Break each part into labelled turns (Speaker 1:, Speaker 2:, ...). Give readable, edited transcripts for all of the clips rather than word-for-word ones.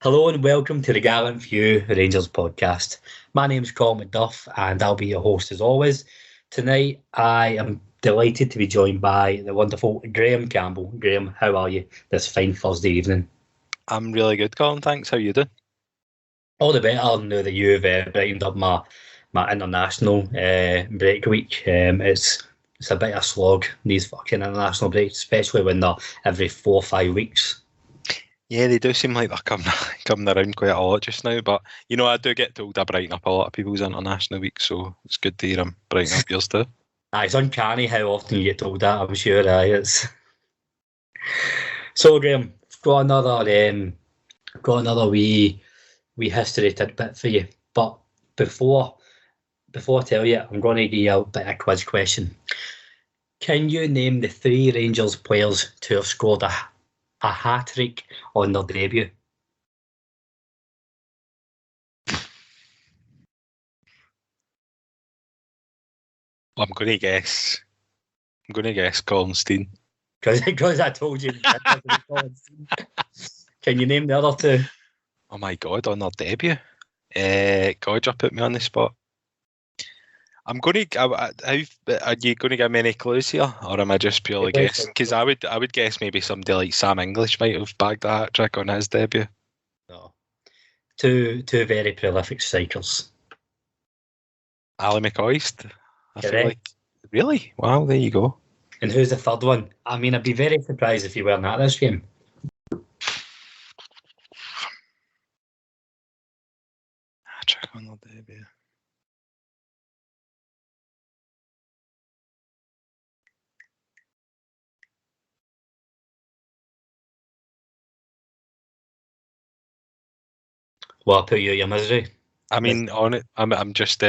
Speaker 1: Hello and welcome to the Gallant Few Rangers podcast. My name is Colin McDuff and I'll be your host as always. Tonight I am delighted to be joined by the wonderful Graham Campbell. Graham, how are you this fine Thursday evening?
Speaker 2: I'm really good, Colin. Thanks. How you doing?
Speaker 1: All the better now that you've brightened up my international break week. It's a bit of a slog, these fucking international breaks, especially when they're every 4 or 5 weeks.
Speaker 2: Yeah, they do seem like they're coming around quite a lot just now. But, you know, I do get told I brighten up a lot of people's international weeks, so it's good to hear I'm brightening up yours too.
Speaker 1: It's uncanny how often you get told that, I'm sure. It's... So, Graham, got another wee history tidbit for you. But before I tell you, I'm going to give you a bit of a quiz question. Can you name the 3 Rangers players to have scored a hat-trick on their debut?
Speaker 2: I'm going to guess Colin Stein.
Speaker 1: Because I told you. Can you name the other 2?
Speaker 2: Oh my God, on their debut? God, you put me on the spot. I'm going to. Are you going to give me any clues here, or am I just purely guessing? Because I would guess maybe somebody like Sam English might have bagged a hat trick on his debut.
Speaker 1: No, two very prolific strikers.
Speaker 2: Ali McCoist. I
Speaker 1: Correct.
Speaker 2: feel like really. Wow, there you go.
Speaker 1: And who's the third one? I mean, I'd be very surprised if you weren't at this game.
Speaker 2: Hat trick on their debut.
Speaker 1: Well, I'll put you at your misery.
Speaker 2: I mean, on it, I'm just.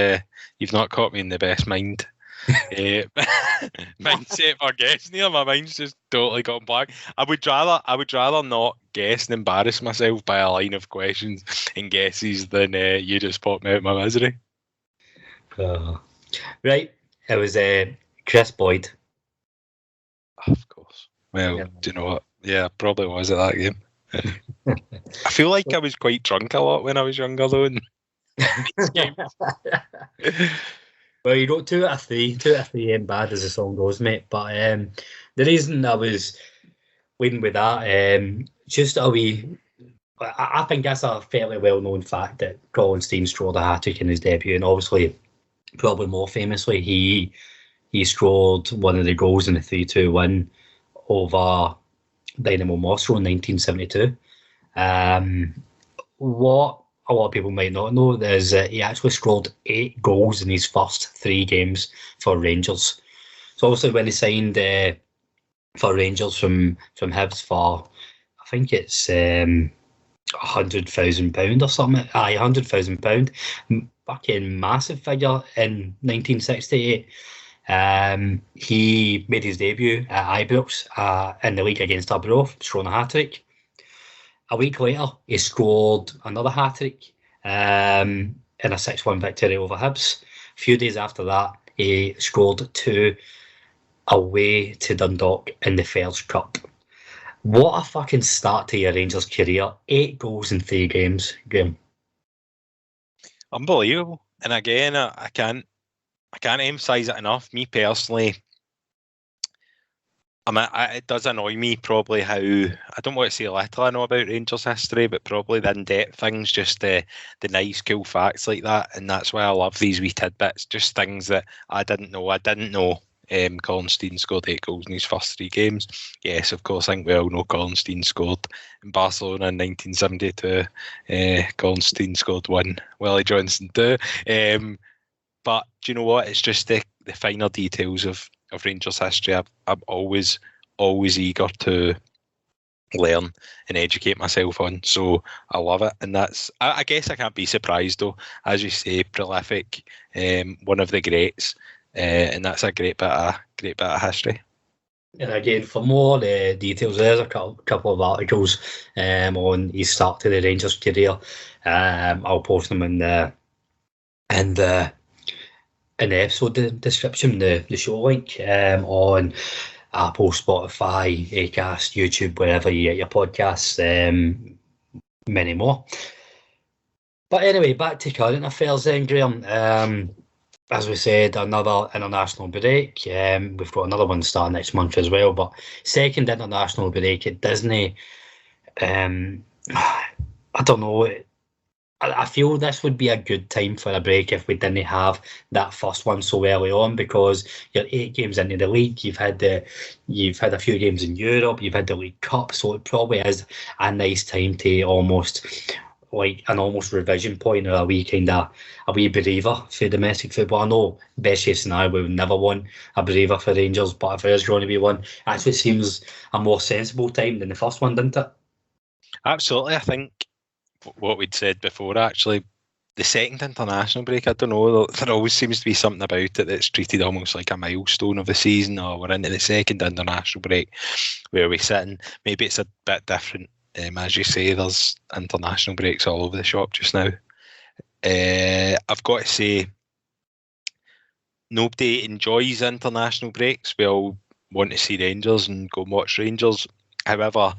Speaker 2: You've not caught me in the best mindset for guessing here. My mind's just totally gone blank. I would rather not guess and embarrass myself by a line of questions and guesses than you just put me out my misery.
Speaker 1: Right, it was Chris Boyd.
Speaker 2: Of course. Well, yeah. Do you know what? Yeah, probably was at that game. I feel like I was quite drunk a lot when I was younger, though.
Speaker 1: Well, you got 2 out of 3. 2 out of 3 ain't bad as the song goes, mate. But the reason I was leading with that, just a wee. I think that's a fairly well-known fact that Colin Stein scored a hat-trick in his debut, and obviously, probably more famously, he scored one of the goals in the 3-2 win over Dynamo Moscow in 1972. What a lot of people might not know is that he actually scored 8 goals in his first 3 games for Rangers. So obviously when he signed for Rangers from Hibs for, I think it's £100,000 or something. Aye, £100,000. Fucking massive figure in 1968. He made his debut at Ibrox in the league against Arbroath, scoring a hat-trick. A week later, he scored another hat-trick in a 6-1 victory over Hibs. A few days after that, he scored 2 away to Dundalk in the Fairs Cup. What a fucking start to your Rangers career. 8 goals in 3 games, Graham.
Speaker 2: Unbelievable. And again, I can't emphasise it enough. Me personally, it does annoy me probably how, I don't want to say little I know about Rangers history, but probably the in-depth things, just the nice, cool facts like that. And that's why I love these wee tidbits, just things that I didn't know. Colin Stein scored 8 goals in his first 3 games. Yes, of course, I think we all know Colin Stein scored in Barcelona in 1972. Colin Stein scored 1, Willie Johnson 2. But do you know what? It's just the finer details of Rangers history. I'm always eager to learn and educate myself on. So I love it. And that's, I guess I can't be surprised though. As you say, prolific, one of the greats. And that's a great bit of history.
Speaker 1: And again, for more details, there's a couple of articles on his start to the Rangers career. I'll post them in the episode description, the show link on Apple, Spotify, Acast, YouTube, wherever you get your podcasts, many more. But anyway, back to current affairs then, Graham. As we said, another international break. We've got another one starting next month as well. But second international break at Disney. I don't know. I feel this would be a good time for a break if we didn't have that first one so early on, because you're 8 games into the league. You've had a few games in Europe. You've had the League Cup, so it probably is a nice time to almost revision point, or a wee breather for domestic football. I know best case scenario we would never want a breather for Rangers, but if there is going to be one, actually seems a more sensible time than the first one, didn't it?
Speaker 2: Absolutely. I think what we'd said before, actually, the second international break, I don't know, there always seems to be something about it that's treated almost like a milestone of the season, or we're into the second international break where we sit, and maybe it's a bit different. As you say, there's international breaks all over the shop just now. I've got to say, nobody enjoys international breaks. We all want to see Rangers and go and watch Rangers. However,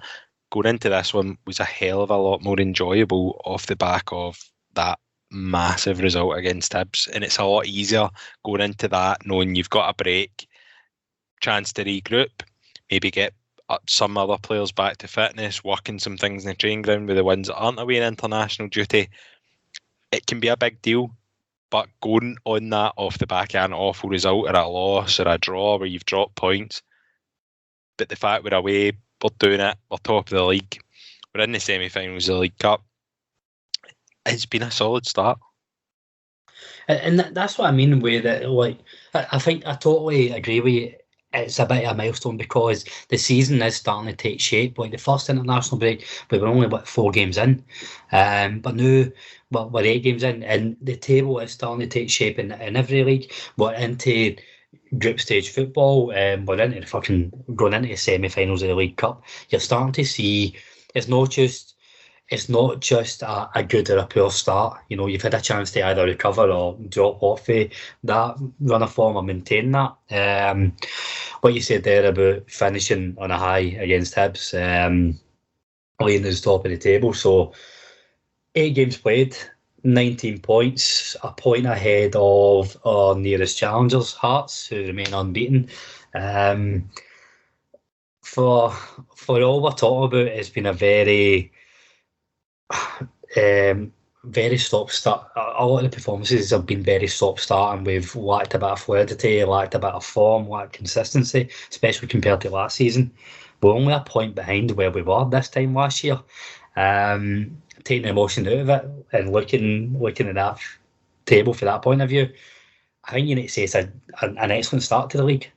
Speaker 2: going into this one was a hell of a lot more enjoyable off the back of that massive result against Hibs. And it's a lot easier going into that knowing you've got a break, chance to regroup, maybe get some other players back to fitness, working some things in the training ground with the ones that aren't away in international duty. It can be a big deal, but going on that off the back of an awful result, or a loss, or a draw where you've dropped points, but the fact we're away, we're doing it, we're top of the league, we're in the semi-finals of the League Cup, it's been a solid start.
Speaker 1: And that's what I mean with it. Like, I think I totally agree with you. It's a bit of a milestone because the season is starting to take shape. Like the first international break, we were only 4 games in, but now we're 8 games in, and the table is starting to take shape in every league. We're into group stage football, we're into going into the semi-finals of the League Cup. You're starting to see it's not just a good or a poor start. You know, you've had a chance to either recover or drop off that run of form or maintain that. What you said there about finishing on a high against Hibs, leading us top of the table. So 8 games played, 19 points, a point ahead of our nearest challengers, Hearts, who remain unbeaten. For all we're talking about, it's been a very very stop-start. A lot of the performances have been very stop-start, and we've lacked a bit of fluidity, lacked a bit of form, lacked consistency, especially compared to last season. We're only a point behind where we were this time last year. Taking the emotion out of it and looking at that table from that point of view, I think you need to say it's an excellent start to the league.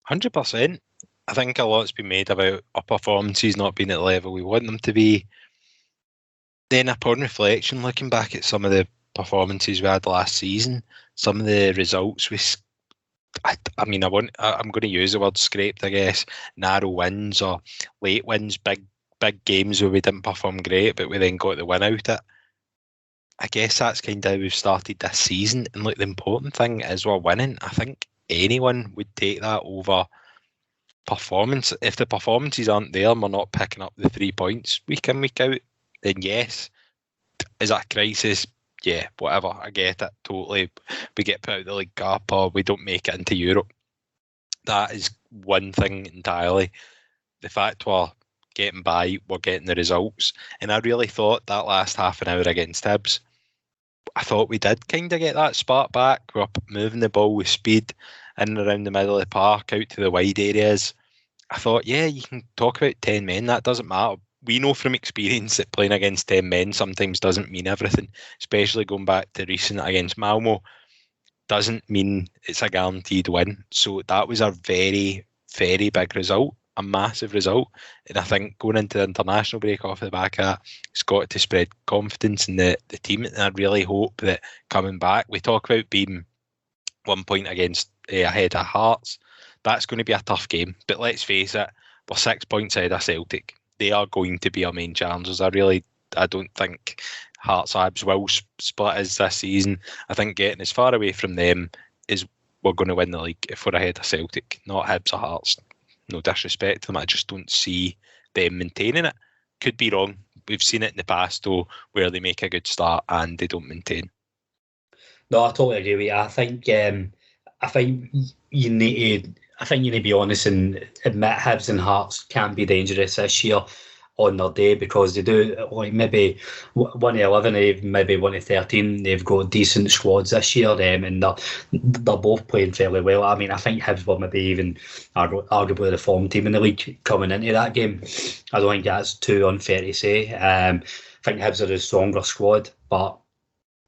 Speaker 2: 100%. I think a lot's been made about our performances not being at the level we want them to be. Then upon reflection, looking back at some of the performances we had last season, some of the results I'm going to use the word scraped, I guess, narrow wins or late wins, big games where we didn't perform great, but we then got the win out it. I guess that's kind of how we've started this season. And look, the important thing is we're winning. I think anyone would take that over performance. If the performances aren't there and we're not picking up the 3 points week in, week out, then yes. Is that a crisis? Yeah, whatever. I get it totally. We get put out the League Cup or we don't make it into Europe. That is one thing entirely. The fact we're getting by, we're getting the results. And I really thought that last half an hour against Hibs, I thought we did kind of get that spark back. We're moving the ball with speed in and around the middle of the park, out to the wide areas. I thought, yeah, you can talk about 10 men. That doesn't matter. We know from experience that playing against 10 men sometimes doesn't mean everything, especially going back to recent against Malmo. Doesn't mean it's a guaranteed win. So that was a very, very big result, a massive result. And I think going into the international break off the back of that, it's got to spread confidence in the team. And I really hope that coming back, we talk about being 1 point against ahead of Hearts. that's going to be a tough game. But let's face it, we're 6 points ahead of Celtic. They are going to be our main challengers. I don't think Hearts Hibs will split us this season. I think getting as far away from them is we're going to win the league if we're ahead of Celtic, not Hibs or Hearts. No disrespect to them, I just don't see them maintaining it. Could be wrong. We've seen it in the past though, where they make a good start and they don't maintain.
Speaker 1: No, I totally agree with you. I think you need to. I think you need to be honest and admit Hibs and Hearts can be dangerous this year on their day, because they do, like, maybe 1 to 11, maybe 1 to 13. They've got decent squads this year, and they're both playing fairly well. I mean, I think Hibs were maybe even arguably the form team in the league coming into that game. I don't think that's too unfair to say. I think Hibs are a stronger squad, but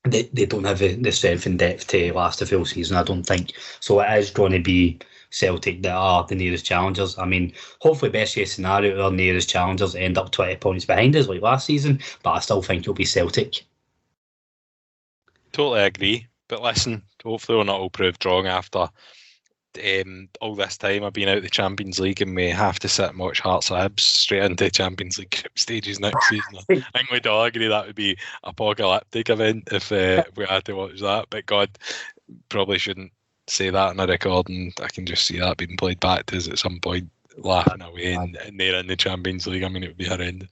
Speaker 1: they don't have the strength and depth to last the full season, I don't think. So it is going to be Celtic that are the nearest challengers. I mean, hopefully, best case scenario, our nearest challengers end up 20 points behind us like last season, but I still think it'll be Celtic.
Speaker 2: Totally agree. But listen, hopefully we're not all proved wrong after all this time I've been out of the Champions League, and we have to sit and watch Hearts Hibs straight into Champions League group stages next season. I think we'd all agree that would be an apocalyptic event if we had to watch that. But God, probably shouldn't say that on a record, and I can just see that being played back to us at some point, laughing away, and they're in the Champions League. I mean, it would be horrendous.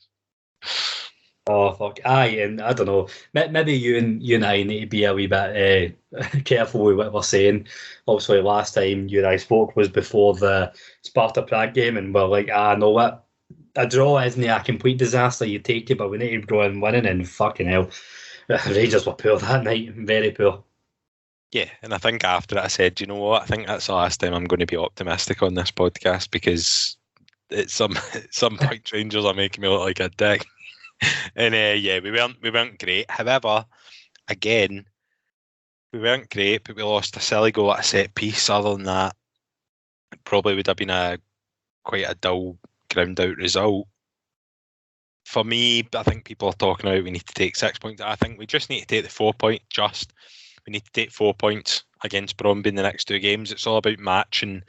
Speaker 1: Oh fuck! Aye, and I don't know. Maybe you and I need to be a wee bit careful with what we're saying. Obviously, last time you and I spoke was before the Sparta Prague game, and we're like, know what? A draw isn't a complete disaster. You take it, but we need to go and winning. And fucking hell, Rangers were poor that night, very poor.
Speaker 2: Yeah, and I think after that I said, you know what? I think that's the last time I'm going to be optimistic on this podcast, because at some point Rangers are making me look like a dick. And yeah, we weren't great. However, again, we weren't great, but we lost a silly goal at a set piece. Other than that, it probably would have been quite a dull, ground out result. For me, I think people are talking about we need to take 6 points. I think we just need to take the 4 point. We need to take 4 points against Brøndby in the next 2 games. It's all about matching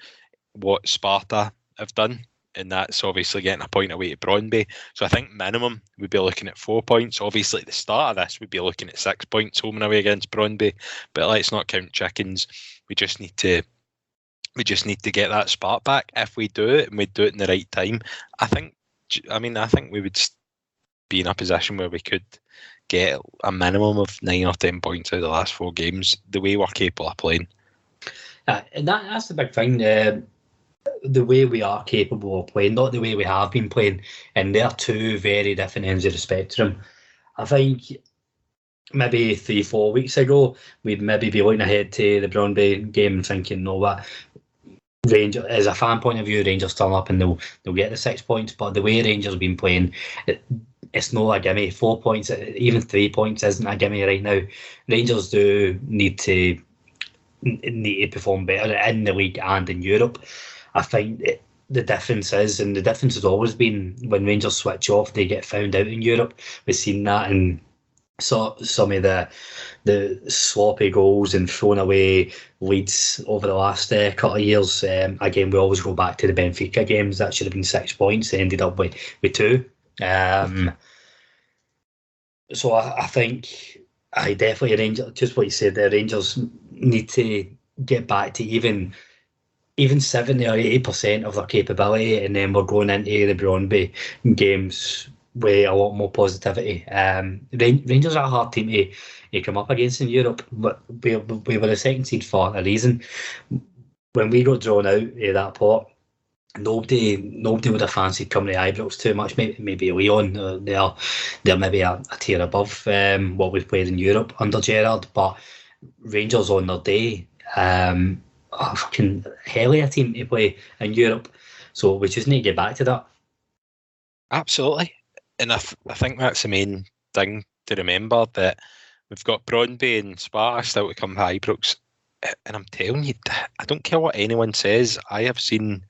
Speaker 2: what Sparta have done, and that's obviously getting a point away to Brøndby. So I think minimum we'd be looking at 4 points. Obviously at the start of this we'd be looking at 6 points home and away against Brøndby, but let's not count chickens. We just need to get that spark back. If we do it, and we do it in the right time, I think we would be in a position where we could get a minimum of 9 or 10 points out of the last 4 games, the way we're capable of playing.
Speaker 1: And that's the big thing. The way we are capable of playing, not the way we have been playing, and they're 2 very different ends of the spectrum. I think maybe 3-4 weeks ago, we'd maybe be looking ahead to the Brøndby game and thinking, no, what, Rangers, as a fan point of view, Rangers turn up and they'll get the 6 points. But the way Rangers have been playing, it's not a gimme. 4 points, even 3 points isn't a gimme right now. Rangers do need to perform better in the league and in Europe. I think the difference is, and the difference has always been, when Rangers switch off, they get found out in Europe. We've seen that in some of the sloppy goals and thrown away leads over the last couple of years. Again, we always go back to the Benfica games. That should have been 6 points. They ended up with 2. So I think I definitely Rangers, just what you said, the Rangers need to get back to even 70 or 80% of their capability, and then we're going into the Brøndby games with a lot more positivity. Rangers are a hard team to come up against in Europe, but we were the second seed for a reason. When we got drawn out of that pot, nobody would have fancied coming to Ibrox too much. Maybe Lyon, they're maybe a tier above what we've played in Europe under Gerrard, but Rangers on their day are a fucking hellier team to play in Europe. So we just need to get back to that.
Speaker 2: Absolutely. And I think that's the main thing to remember, that we've got Brøndby and Sparta still to come to Ibrox. And I'm telling you, I don't care what anyone says, I have seen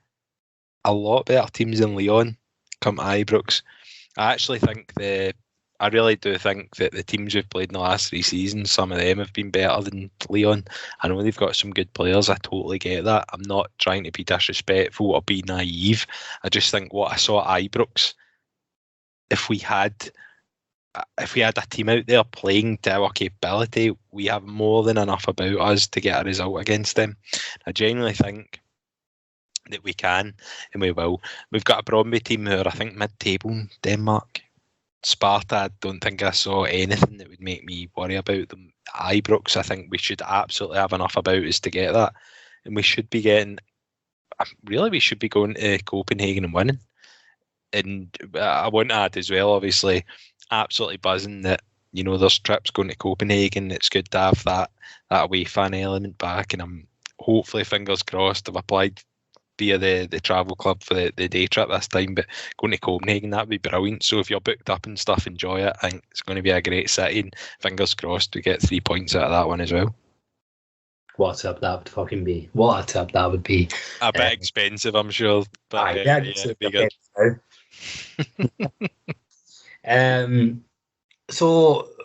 Speaker 2: a lot better teams than Lyon come to Ibrox. I actually think the I really do think that the teams we've played in the last 3 seasons, some of them have been better than Leon. I know they've got some good players. I totally get that. I'm not trying to be disrespectful or be naive. I just think what I saw at Ibrox, if we had a team out there playing to our capability, we have more than enough about us to get a result against them. I genuinely think that we can, and we will. We've got a Bromby team who are, I think, mid-table in Denmark. Sparta, I don't think I saw anything that would make me worry about them. Ibrox, I think we should absolutely have enough about us to get that. And we should be going to Copenhagen and winning. And I want to add as well, obviously, absolutely buzzing that, there's trips going to Copenhagen. It's good to have that away fan element back. And I'm hopefully, fingers crossed, I've applied via the travel club for the day trip this time, but going to Copenhagen, that'd be brilliant. So if you're booked up and stuff, enjoy it. I think it's going to be a great city, and fingers crossed we get 3 points out of that one as well.
Speaker 1: What a trip that would fucking be. What a trip that would be.
Speaker 2: A bit expensive, I'm sure, but it'd be good.
Speaker 1: So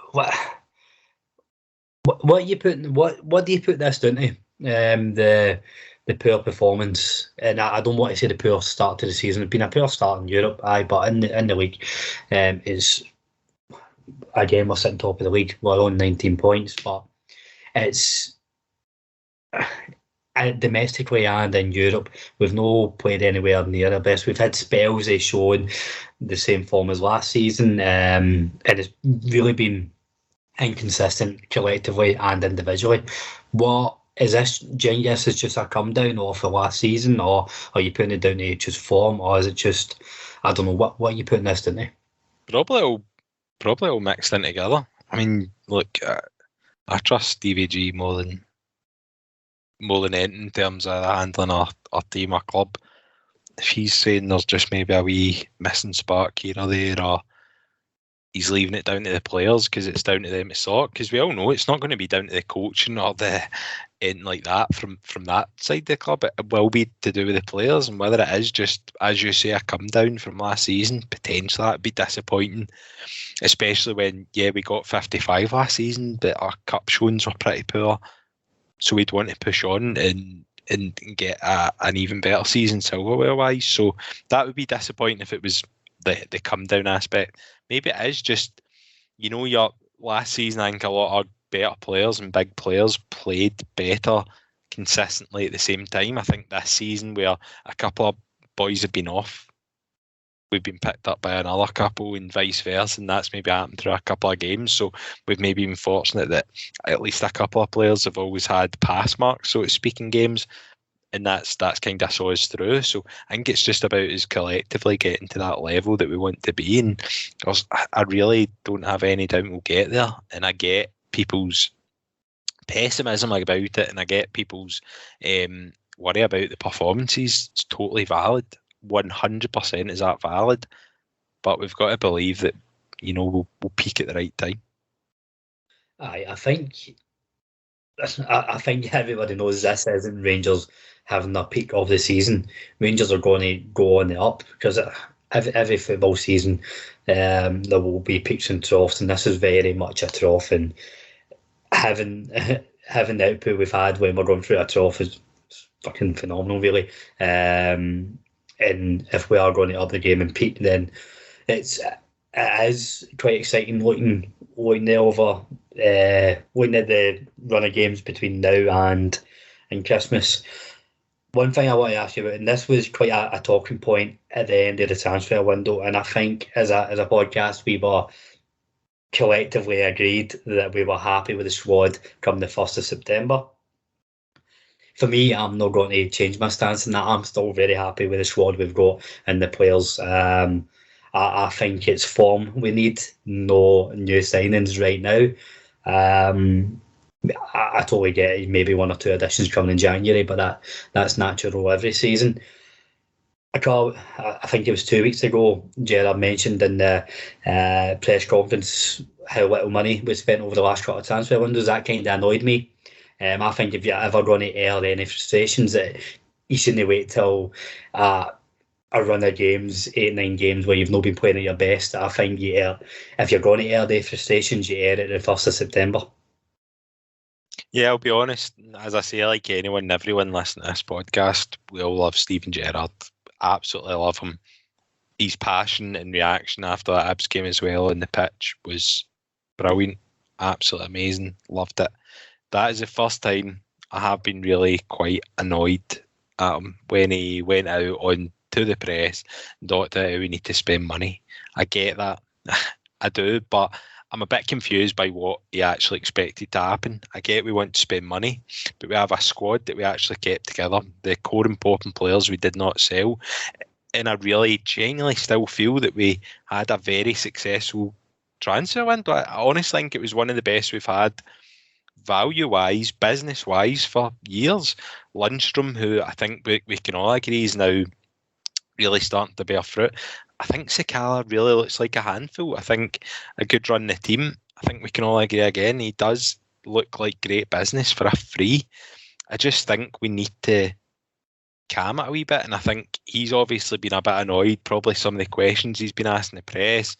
Speaker 1: what do you put this down to? The poor performance, and I don't want to say the poor start to the season. It's been a poor start in Europe, but in the league, is again we're sitting top of the league. We're on 19 points, but it's domestically and in Europe, we've not played anywhere near our best. We've had spells of showing the same form as last season, and it's really been inconsistent collectively and individually. What is this? Do you think this is just a come down off the last season, or are you putting it down to just form, or is it just, I don't know, what are you putting this down to?
Speaker 2: Probably all mixed in together. I mean, look, I trust Stevie G more than anything in terms of handling our team, our club. If he's saying there's just maybe a wee missing spark here or there, or he's leaving it down to the players because it's down to them to sort, because we all know it's not going to be down to the coaching or anything like that from that side of the club. It will be to do with the players, and whether it is just, as you say, a come down from last season, potentially that'd be disappointing, especially when we got 55 last season, but our cup showings were pretty poor. So we'd want to push on and get an even better season silverware wise. So that would be disappointing if it was the come down aspect. Maybe it is just, your last season, I think a lot of better players and big players played better consistently at the same time. I think this season, where a couple of boys have been off, we've been picked up by another couple and vice versa, and that's maybe happened through a couple of games. So we've maybe been fortunate that at least a couple of players have always had pass marks, so to speak, in games, and that's kind of saw us through. So I think it's just about us collectively getting to that level that we want to be in. I really don't have any doubt we'll get there, and I get people's pessimism about it, and I get people's worry about the performances. It's totally valid. 100% is that valid, but we've got to believe that we'll peak at the right time.
Speaker 1: I think everybody knows this isn't Rangers having their peak of the season. Rangers are going to go on the up, because every football season there will be peaks and troughs, and this is very much a trough. And having the output we've had when we're going through a trough is fucking phenomenal, really. And if we are going to up the game and peak, then it is quite exciting looking at the run of games between now and Christmas. One thing I want to ask you about, and this was quite a talking point at the end of the transfer window, and I think as a podcast we were collectively agreed that we were happy with the squad come the 1st of September. For me, I'm not going to change my stance in that. I'm still very happy with the squad we've got and the players. I think it's form we need, no new signings right now. I totally get it, maybe 1 or 2 additions coming in January, but that's natural every season. I think it was 2 weeks ago, Gerard mentioned in the press conference how little money was spent over the last couple of transfer windows. That kind of annoyed me. I think if you're ever going to air any frustrations, that you shouldn't wait till a a run of games, 8-9 games where you've not been playing at your best, I think if you're going to air the frustrations, you air it the 1st of September.
Speaker 2: Yeah, I'll be honest. As I say, like anyone and everyone listening to this podcast, we all love Steven Gerrard. Absolutely love him. His passion and reaction after that Abs game as well on the pitch was brilliant. Absolutely amazing. Loved it. That is the first time I have been really quite annoyed at him when he went out on to the press and talked about how we need to spend money. I get that. I do, but I'm a bit confused by what he actually expected to happen. I get we want to spend money, but we have a squad that we actually kept together. The core important players we did not sell. And I really genuinely still feel that we had a very successful transfer window. I honestly think it was one of the best we've had value-wise, business-wise for years. Lundstrom, who I think we can all agree is now really starting to bear fruit. I think Sakala really looks like a handful. I think a good run the team. I think we can all agree again, he does look like great business for a free. I just think we need to calm it a wee bit, and I think he's obviously been a bit annoyed, probably some of the questions he's been asked in the press,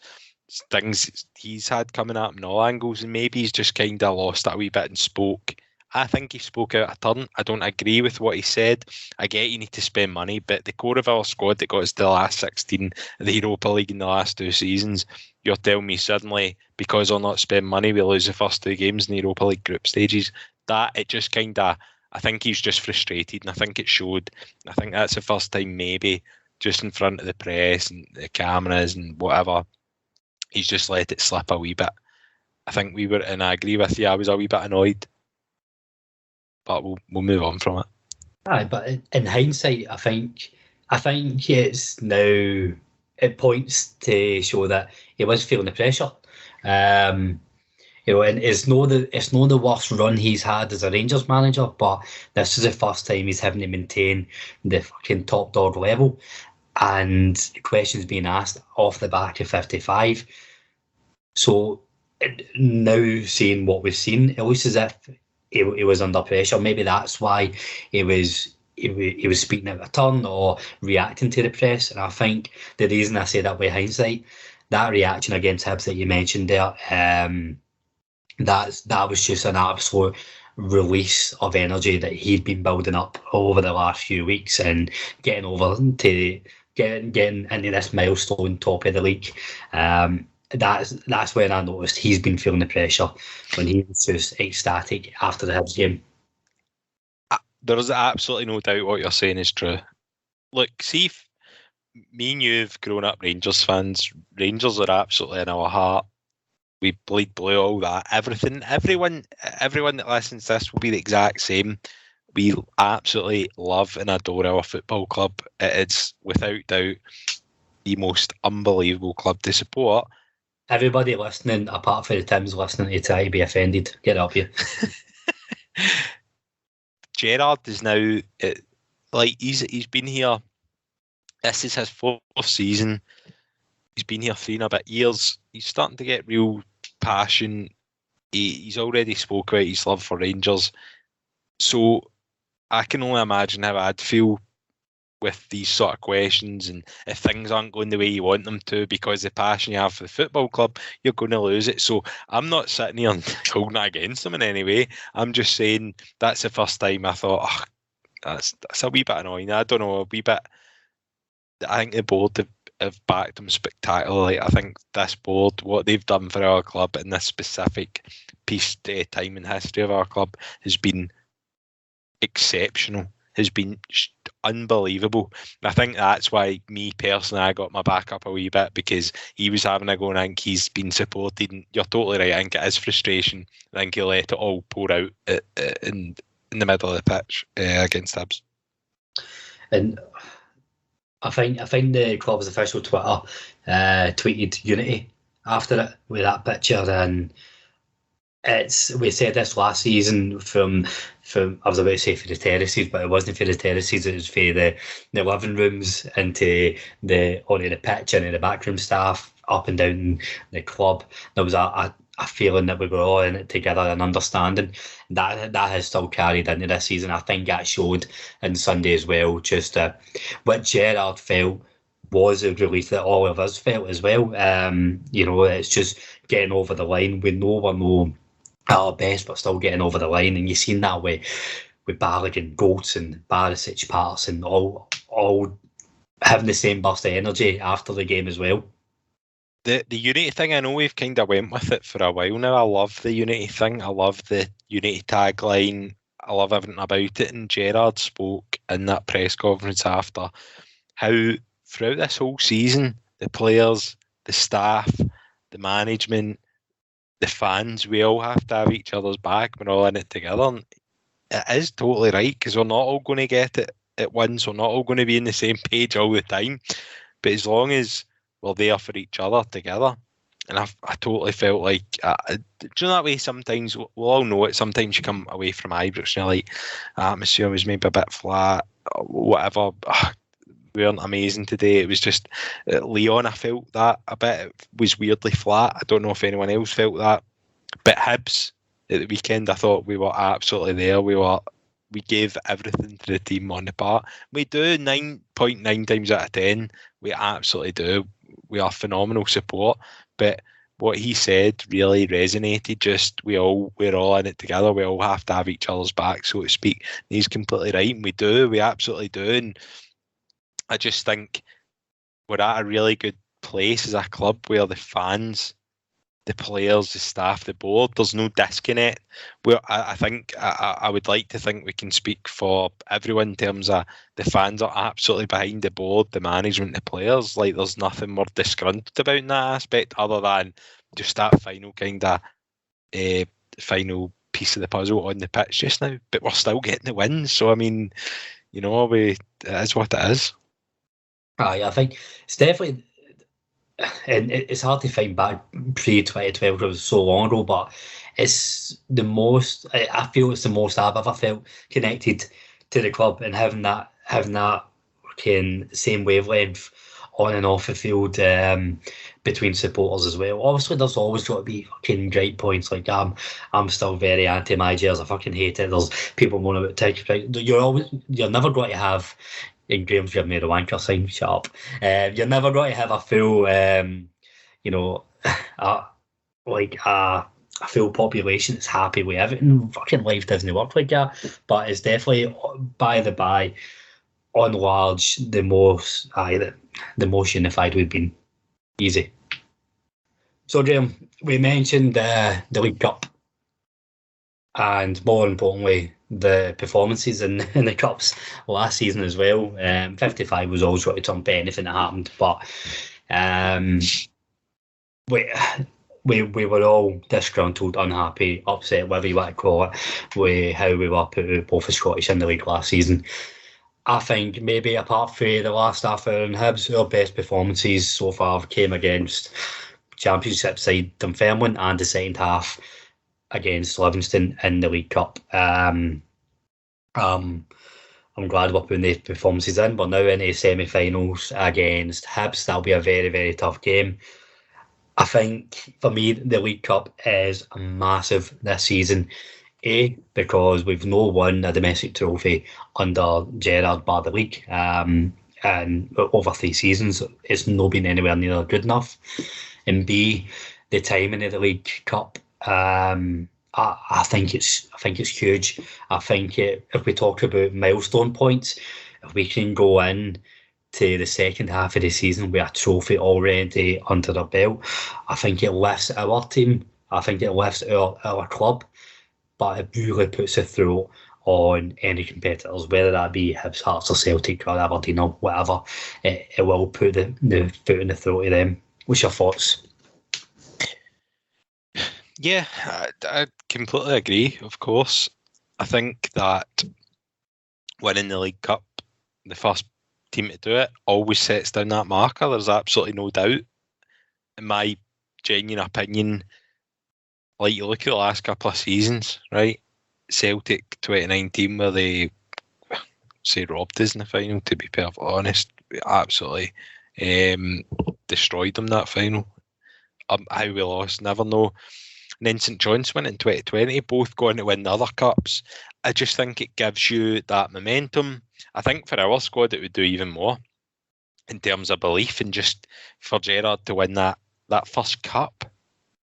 Speaker 2: things he's had coming at him in all angles, and maybe he's just kind of lost that a wee bit and spoke. I think he spoke out of turn. I don't agree with what he said. I get you need to spend money, but the core of our squad that got us to the last 16 of the Europa League in the last 2 seasons, you're telling me suddenly because they'll not spend money, we lose the first 2 games in the Europa League group stages. That, it just kind of, I think he's just frustrated, and I think it showed. I think that's the first time maybe just in front of the press and the cameras and whatever, he's just let it slip a wee bit. I think we were, and I agree with you, I was a wee bit annoyed, but we'll move on from it.
Speaker 1: Aye, but in hindsight, I think it's now, it points to show that he was feeling the pressure. And it's not the worst run he's had as a Rangers manager, but this is the first time he's having to maintain the fucking top dog level, and questions being asked off the back of 55. So now seeing what we've seen, it looks as if he was under pressure. Maybe that's why he was speaking out of turn or reacting to the press. And I think the reason I say that with hindsight, that reaction against Hibs that you mentioned there, that was just an absolute release of energy that he'd been building up over the last few weeks, and getting over to getting into this milestone top of the league. That's when I noticed he's been feeling the pressure, when he was just ecstatic after the Hibs game.
Speaker 2: There's absolutely no doubt what you're saying is true. Look, see, if me and you've grown up Rangers fans. Rangers are absolutely in our heart. We bleed blue, all that, everything. Everyone that listens to this will be the exact same. We absolutely love and adore our football club. It is without doubt the most unbelievable club to support. Everybody
Speaker 1: listening, apart from the Tims listening, to try to be offended. Get up here.
Speaker 2: Gerrard is now like he's been here. This is his 4th season. He's been here 3 and a bit years. He's starting to get real passion. He's already spoke about his love for Rangers. So I can only imagine how I'd feel with these sort of questions, and if things aren't going the way you want them to because the passion you have for the football club, you're going to lose it. So I'm not sitting here and holding that against him in any way. I'm just saying that's the first time I thought, oh, that's a wee bit annoying. I don't know, a wee bit. I think the board have backed him spectacularly. I think this board, what they've done for our club in this specific piece of time in history of our club, has been exceptional, has been unbelievable. And I think that's why me personally, I got my back up a wee bit, because he was having a go and I think he's been supported. And you're totally right, I think it is frustration. I think he let it all pour out in the middle of the pitch against Hibs.
Speaker 1: And I think the club's official Twitter tweeted unity after it with that picture, and we said this last season from I was about to say for the terraces, but it wasn't for the terraces, it was for the living rooms onto the pitch and the backroom staff up and down the club. There was a feeling that we were all in it together and understanding. That has still carried into this season. I think that showed on Sunday as well, just what Gerrard felt was the relief that all of us felt as well. It's just getting over the line. We know we're no at our best, but still getting over the line. And you've seen that with Balogun, Goldson, Barisic, Patterson, all having the same burst of energy after the game as well.
Speaker 2: The unity thing, I know we've kind of went with it for a while now. I love the unity thing. I love the unity tagline. I love everything about it. And Gerrard spoke in that press conference after how throughout this whole season, the players, the staff, the management, the fans, we all have to have each other's back. We're all in it together. And it is totally right, because we're not all going to get it at once. We're not all going to be on the same page all the time. But as long as we're there for each other together, and I totally felt like, do you know that way sometimes, we'll all know it, sometimes you come away from Ibrox and you're like, atmosphere was maybe a bit flat, whatever, we weren't amazing today. It was just, Leon, I felt that a bit, it was weirdly flat. I don't know if anyone else felt that. But Hibs, at the weekend, I thought we were absolutely there. We gave everything to the team on the part. We do 9.9 times out of 10. We absolutely do. We are phenomenal support. But what he said really resonated. Just we're all in it together. We all have to have each other's back, so to speak. And he's completely right, and we do. We absolutely do. And I just think we're at a really good place as a club where the fans, the players, the staff, the board, there's no disconnect. I think I would like to think we can speak for everyone in terms of the fans are absolutely behind the board, the management, the players. Like, there's nothing more disgruntled about in that aspect other than just that final kind of final piece of the puzzle on the pitch just now. But we're still getting the wins, so I mean, it is what it is.
Speaker 1: I think it's definitely. And it's hard to find back pre-2012, it was so long ago, but it's the most, I feel it's the most I've ever felt connected to the club, and having that fucking same wavelength on and off the field between supporters as well. Obviously, there's always got to be fucking great points. Like, I'm still very anti my jersey. I fucking hate it. There's people moaning about tickets. You're never going to have. In Graham's given me the wanker sign, shut up. You're never going to have a full, a full population that's happy with everything. Fucking life doesn't work like that. But it's definitely, by on large, the most unified we've been. Easy. So, Graham, we mentioned the League Cup, and more importantly, the performances in the Cups last season as well. 55 was always going to trump anything that happened, but we were all disgruntled, unhappy, upset, whatever you want to call it, with how we were put out both the Scottish and the league last season. I think maybe apart from the last half hour in Hibs, our best performances so far came against Championship side Dunfermline and the second half against Livingston in the League Cup. I'm glad we're putting these performances in. We're now in the semi-finals against Hibs. That'll be a very, very tough game. I think, for me, the League Cup is massive this season. Because we've no won a domestic trophy under Gerrard bar the league. And over 3 seasons, it's not been anywhere near good enough. And B, the timing of the League Cup, I think it's huge. I think if we talk about milestone points, if we can go in to the second half of the season with a trophy already under our belt, I think it lifts our team. I think it lifts our club, but it really puts a throat on any competitors, whether that be Hibs, Hearts or Celtic or Aberdeen or whatever. It will put the foot in the throat of them. What's your thoughts?
Speaker 2: Yeah, I completely agree, of course. I think that winning the League Cup, the first team to do it, always sets down that marker. There's absolutely no doubt. In my genuine opinion, like, you look at the last couple of seasons, right? Celtic 2019, where they robbed us in the final, to be perfectly honest. We absolutely destroyed them that final. How we lost, never know. And then St John's went in 2020, both going to win the other cups. I just think it gives you that momentum. I think for our squad it would do even more. in terms of belief, and just for Gerrard to win that first cup,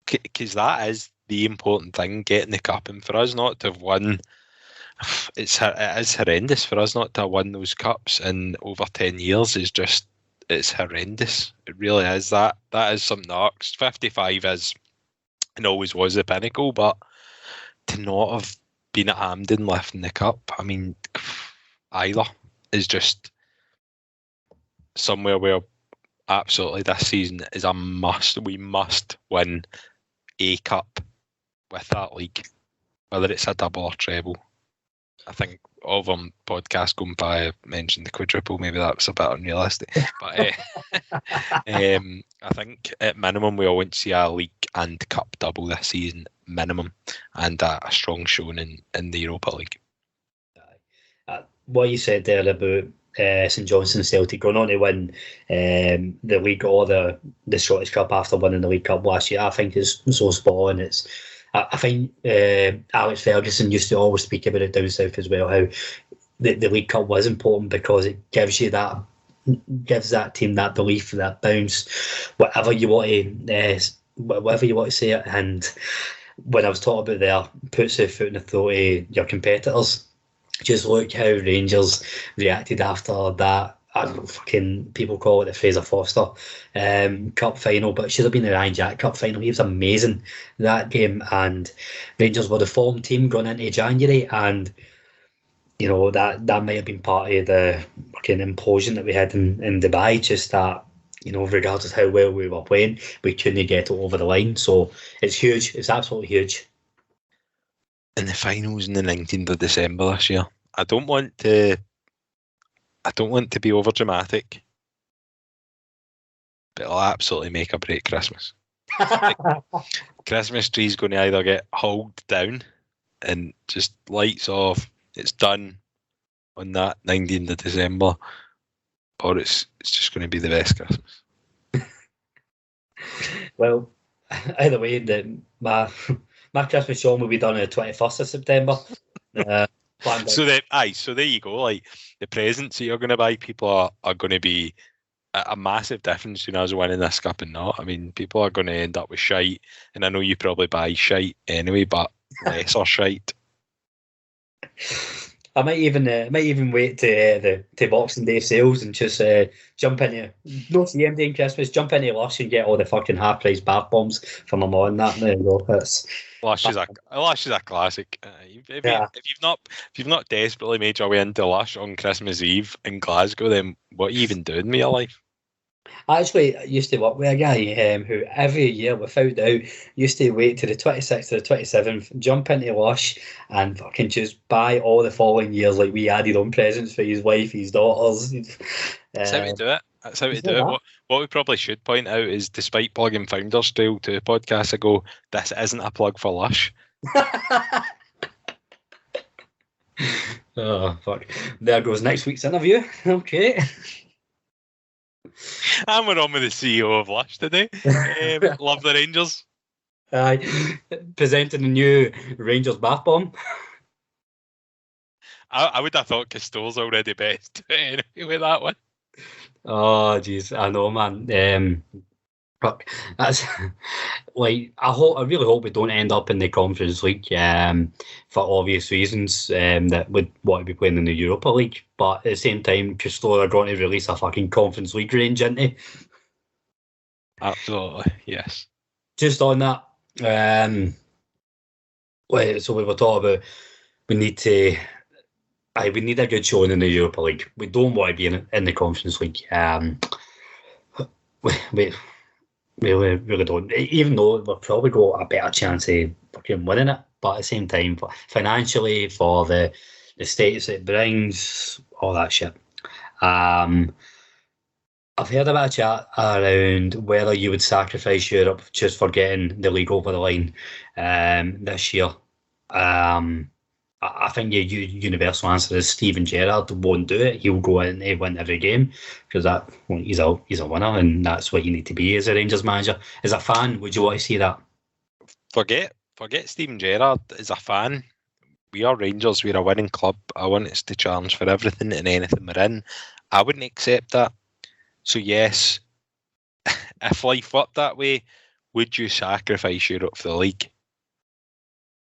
Speaker 2: because that is the important thing, getting the cup, and for us not to have won, it is horrendous. For us not to have won those cups in over 10 years it's horrendous. It really is. That is something that irks. 55 is and always was the pinnacle, but to not have been at Hampden lifting the cup, I mean, either is just somewhere where absolutely this season is a must. We must win a cup with that league, whether it's a double or treble. I think all of them podcasts going by I mentioned the quadruple. Maybe that was a bit unrealistic, but I think at minimum we all want to see a league and cup double this season, minimum, and a strong showing in the Europa League.
Speaker 1: What you said there about St Johnstone Celtic going on to win the league or the Scottish Cup after winning the League Cup last year, I think is so spot on. I think Alex Ferguson used to always speak about it down south as well, how the League Cup was important because it gives that team that belief, that bounce, whatever you want to say it. And when I was talking about there, puts the foot in the throat of your competitors. Just look how Rangers reacted after that. I don't know, fucking people call it the Fraser Foster Cup final, but it should have been the Ryan Jack Cup final. He was amazing that game, and Rangers were the form team going into January, and that might have been part of the fucking implosion that we had in Dubai. Just that, regardless how well we were playing, we couldn't get it over the line. So it's huge. It's absolutely huge.
Speaker 2: In the finals on the 19th of December this year, I don't want to be over dramatic, but it'll absolutely make or break Christmas. Christmas tree's going to either get hauled down and just lights off, it's done on that 19th of December, or it's just going to be the best Christmas.
Speaker 1: Well, either way, my Christmas show will be done on the 21st of September. So
Speaker 2: there you go. Like, the presents that you're going to buy, people are going to be a massive difference between us winning this cup and not. I mean, people are going to end up with shite, and I know you probably buy shite anyway, but lesser shite.
Speaker 1: I might even wait to Boxing Day sales and just jump into no CM Day and Christmas, jump into Lush and get all the fucking half price bath bombs for my mum and that. And there you go.
Speaker 2: Lush is a classic. If you've not desperately made your way into Lush on Christmas Eve in Glasgow, then what are you even doing with your life?
Speaker 1: I actually used to work with a guy who every year, without doubt, used to wait to the 26th or the 27th, jump into Lush and fucking just buy all the following years. Like, we added on presents for his wife, his daughters.
Speaker 2: That's how we do it. That's how we do it. What we probably should point out is, despite plugging Founders Trail 2 podcasts ago, this isn't a plug for Lush.
Speaker 1: Oh, fuck. There goes next week's interview. Okay.
Speaker 2: And we're on with the CEO of Lush today. Love the Rangers.
Speaker 1: Presenting the new Rangers bath bomb.
Speaker 2: I would have thought Castell's already best anyway with that one.
Speaker 1: Oh, jeez, I know, man. Fuck, that's like I really hope we don't end up in the Conference League for obvious reasons that would want to be playing in the Europa League. But at the same time, Castore are going to release a fucking Conference League range, isn't they?
Speaker 2: Absolutely, yes.
Speaker 1: Just on that, so we were talking about we need a good showing in the Europa League. We don't want to be in the Conference League. We really don't. Even though we've probably got a better chance of fucking winning it, but at the same time, financially, for the status it brings, all that shit. I've heard a bit of chat around whether you would sacrifice Europe just for getting the league over the line this year. I think your universal answer is Steven Gerrard won't do it. He'll go in and win every game because he's a winner, and that's what you need to be as a Rangers manager. As a fan, would you want to see that?
Speaker 2: Forget Steven Gerrard. As a fan, we are Rangers. We're a winning club. I want us to challenge for everything and anything we're in. I wouldn't accept that. So yes, if life worked that way, would you sacrifice Europe for the league?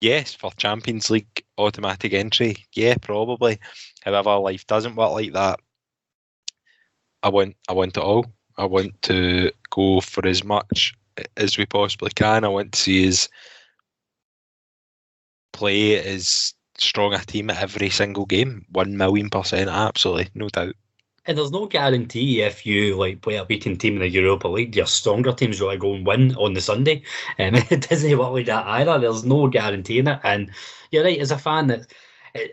Speaker 2: Yes, for Champions League automatic entry. Yeah, probably. However, life doesn't work like that. I want it all. I want to go for as much as we possibly can. I want to see us play as strong a team at every single game. 1,000,000%, absolutely, no doubt.
Speaker 1: And there's no guarantee if you play a beating team in the Europa League, your stronger team's going to go and win on the Sunday. It doesn't work like that either. There's no guarantee in it. And you're right, as a fan, that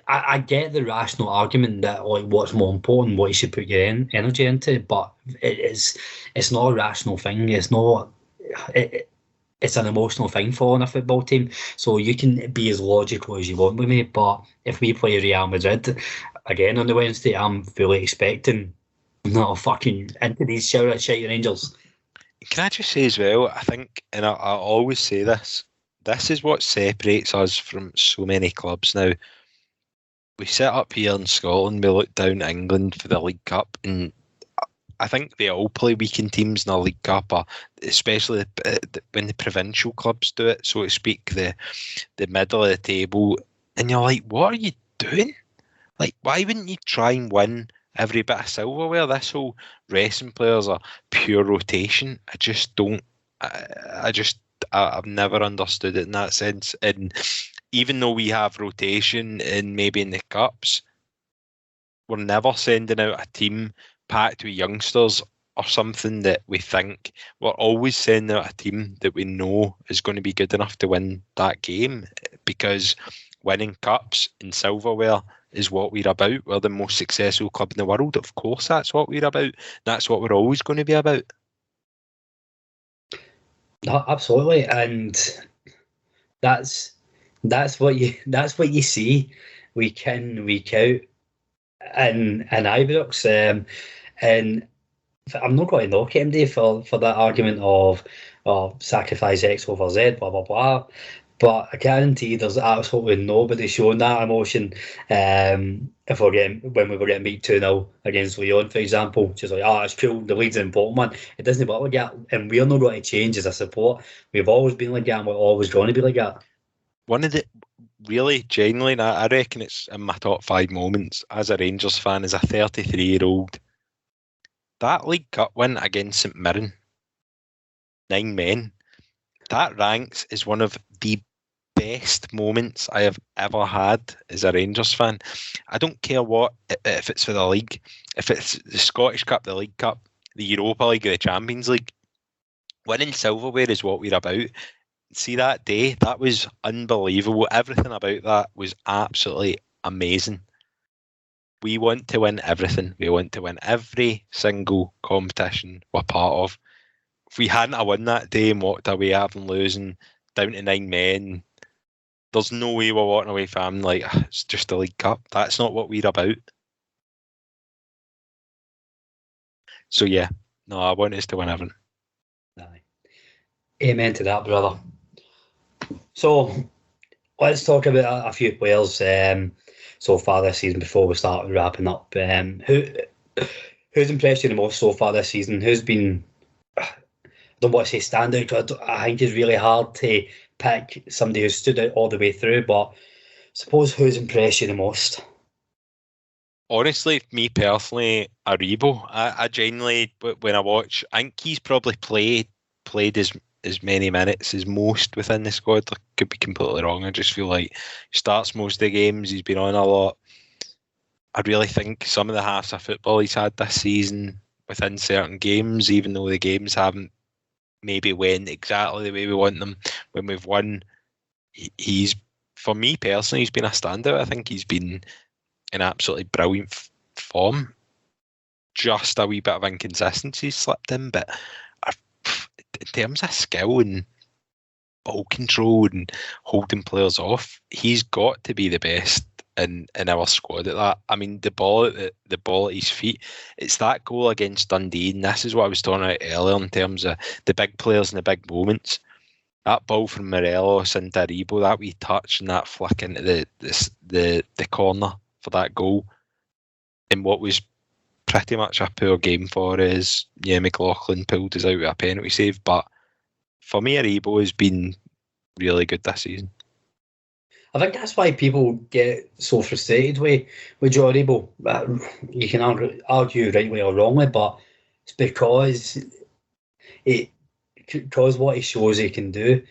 Speaker 1: I get the rational argument that what's more important, what you should put your energy into, but it's not a rational thing. It's not. It's an emotional thing following a football team. So you can be as logical as you want with me, but if we play Real Madrid again on the Wednesday, I'm fully expecting not fucking into these shite Rangers.
Speaker 2: Can I just say as well, I think, and I always say this is what separates us from so many clubs now. We sit up here in Scotland, we look down at England for the League Cup, and I think they all play weekend teams in the League Cup, especially when the provincial clubs do it, so to speak, the middle of the table. And you're like, what are you doing? Like, why wouldn't you try and win every bit of silverware? This whole wrestling players are pure rotation. I just don't. I've never understood it in that sense. And even though we have rotation in maybe in the cups, we're never sending out a team packed with youngsters or something that we think. We're always sending out a team that we know is going to be good enough to win that game, because winning cups and silverware is what we're about. We're the most successful club in the world. Of course, that's what we're about. That's what we're always going to be about.
Speaker 1: No, absolutely, and that's what you see week in, week out in Ibrox. And I'm not going to knock MD for that argument of sacrifice X over Z, blah blah blah. But I guarantee there's absolutely nobody showing that emotion. When we were getting beat 2-0 against Lyon, for example, just like, it's cool, the lead's an important one. It doesn't work like that, and we're not going to change as a support. We've always been like that, and we're always going to be like that.
Speaker 2: One of the really genuinely, I reckon it's in my top 5 moments as a Rangers fan, as a 33-year-old. That League Cup win against St Mirren, 9 men, that ranks as one of the best moments I have ever had as a Rangers fan. I don't care what, if it's for the league, if it's the Scottish Cup, the League Cup, the Europa League, or the Champions League. Winning silverware is what we're about. See, that day, that was unbelievable. Everything about that was absolutely amazing. We want to win everything. We want to win every single competition we're part of. If we hadn't won that day and walked away having losing down to 9 men, there's no way we're walking away from like, it's just a League Cup. That's not what we're about. So yeah, no, I want us to win everything.
Speaker 1: Amen to that, brother. So let's talk about a few players so far this season before we start wrapping up. Who's impressed you the most so far this season? Who's been, I don't want to say standout, because I think it's really hard to pick somebody who stood out all the way through, but suppose who's impressed you the most?
Speaker 2: Honestly, me personally, Aribo. I genuinely, when I watch, I think he's probably played as many minutes as most within the squad. I could be completely wrong. I just feel like he starts most of the games. He's been on a lot. I really think some of the halves of football he's had this season within certain games, even though the games haven't maybe went exactly the way we want them, when we've won, he's, for me personally, he's been a standout. I think he's been in absolutely brilliant form. Just a wee bit of inconsistency slipped in, but in terms of skill and ball control and holding players off, he's got to be the best in our squad at that. I mean, the ball at his feet, it's that goal against Dundee, and this is what I was talking about earlier in terms of the big players and the big moments. That ball from Morelos and Aribo, that wee touch and that flick into the corner for that goal, and what was pretty much a poor game for us. Yeah, McLaughlin pulled us out with a penalty save, but for me, Aribo has been really good this season.
Speaker 1: I think that's why people get so frustrated with Joe Aribo. You can argue rightly or wrongly, but it's because what he shows he can do,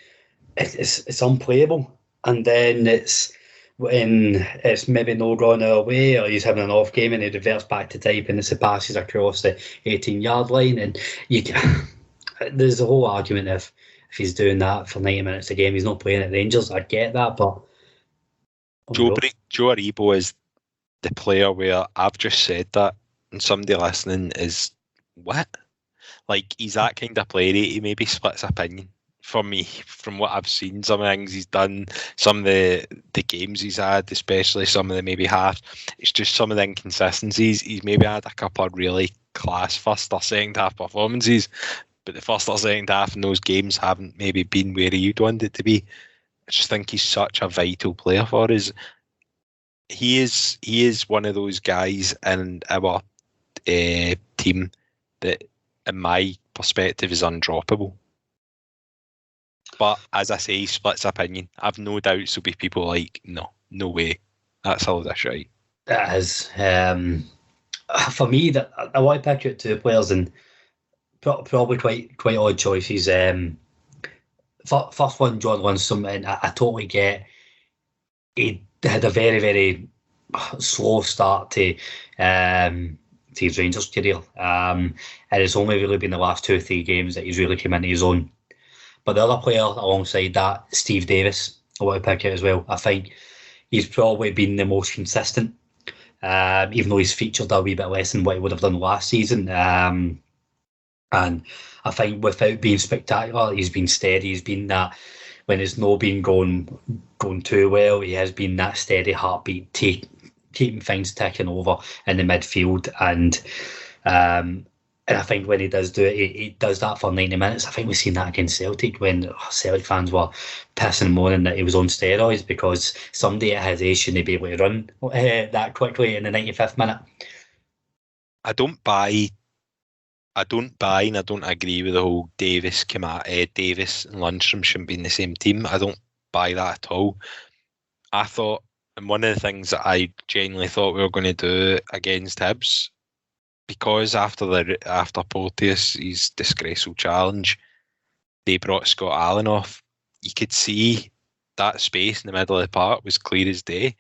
Speaker 1: it's unplayable. And then it's when it's maybe no gone our way, or he's having an off game and he reverts back to type and it's the passes across the 18-yard line, and there's a whole argument if he's doing that for 90 minutes a game, he's not playing at Rangers. I get that, but
Speaker 2: Joe Aribo is the player where I've just said that, and somebody listening is, what? Like, he's that kind of player. He maybe splits opinion for me from what I've seen. Some of the things he's done, some of the games he's had, especially some of the maybe half. It's just some of the inconsistencies. He's maybe had a couple of really class first or second half performances, but the first or second half in those games haven't maybe been where you'd want it to be. I just think he's such a vital player for us. He is one of those guys in our team that, in my perspective, is undroppable. But as I say, he splits opinion. I've no doubts there'll be people like, no way, that's all that's right.
Speaker 1: That is, for me, that I want to pick out two players, and probably quite odd choices. First one, John Lundstram, and I totally get he had a very, very slow start to his Rangers career, and it's only really been the last 2 or 3 games that he's really come into his own. But the other player alongside that, Steve Davis, I want to pick out as well. I think he's probably been the most consistent, even though he's featured a wee bit less than what he would have done last season. And I think without being spectacular, he's been steady. He's been that, when it's not been going too well, he has been that steady heartbeat, keeping things ticking over in the midfield. And I think when he does do it, he does that for 90 minutes. I think we've seen that against Celtic when Celtic fans were pissing and moaning that he was on steroids because somebody at his age shouldn't be able to run that quickly in the 95th minute.
Speaker 2: I don't buy and I don't agree with the whole Davis and Lundstram shouldn't be in the same team. I don't buy that at all. I thought, and one of the things that I genuinely thought we were going to do against Hibs, because after Porteous, his disgraceful challenge, they brought Scott Allen off. You could see that space in the middle of the park was clear as day.